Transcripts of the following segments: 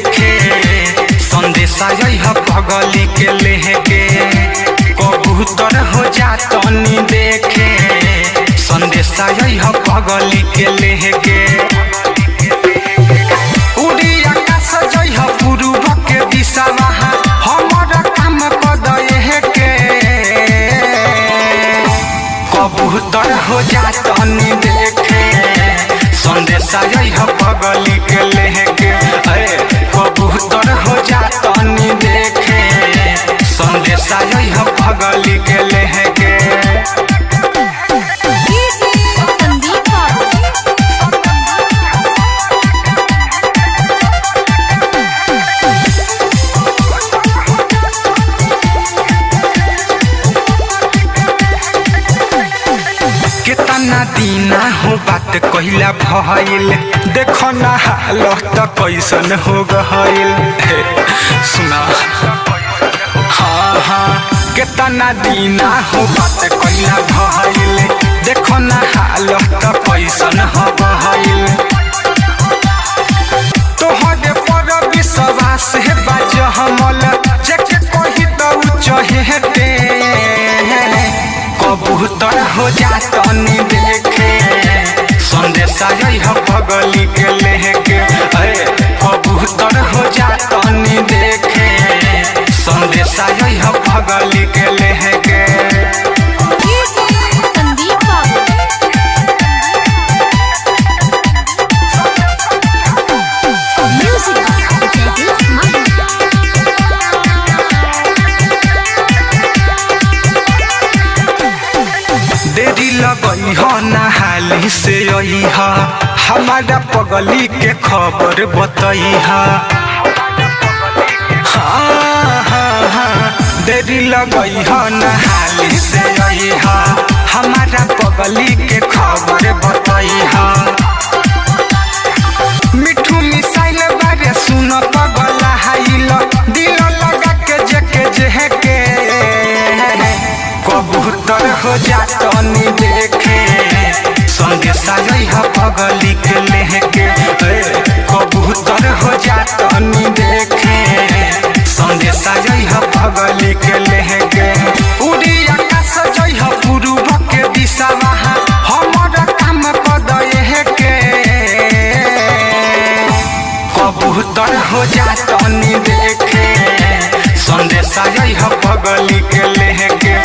देखे संदेशा यह पगली के लेके कबूतर हो जा तनी देखे संदेशा यह पगली के लेके उड़ी आकाश जइह पूर्व के दिशा हमर काम पदये के कबूतर हो जा तनी देखे संदेशा यह पगली के लेके कबूतर हो जा तनी देखे संदेशा यह पगली के लेके कितना दीना हो बात कहिला भइल देखो ना हालत कैसन हो गइल सुना हाँ कितना दीना हो बात कहिला भइल देखो ना हालत कैसन हो गइल तोहरे पर विश्वास है बाज हमल जेके कहि दउ चहेते कबूतर हो जा तनी देखे संदेशा यह पगली के लेके कबूतर हो जा तनी देखे संदेशा यह पगली के लेके देरी लगई हो नहाली से आई हमारा पगली के खबर बताई देरी लगई हो नहाली से आई हमारा पगली के खबर बताई मिठू मिसाइल बारे सुन पगला हाइल दिल लगा के जेके जेके कबूतर हो जा तनी देखे संदेशा यह पगली के लेके कबूतर हो जा तनी देखे संदेशा यह पगली के लेके उड़ी आकाश जइह पूर्व के दिशा हमर काम पदये के कबूतर हो जा तनी देखे संदेशा यह पगली के लेके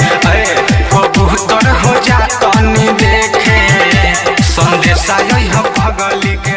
कबूतर हो जा तनी देखे संदेशा यह पगली के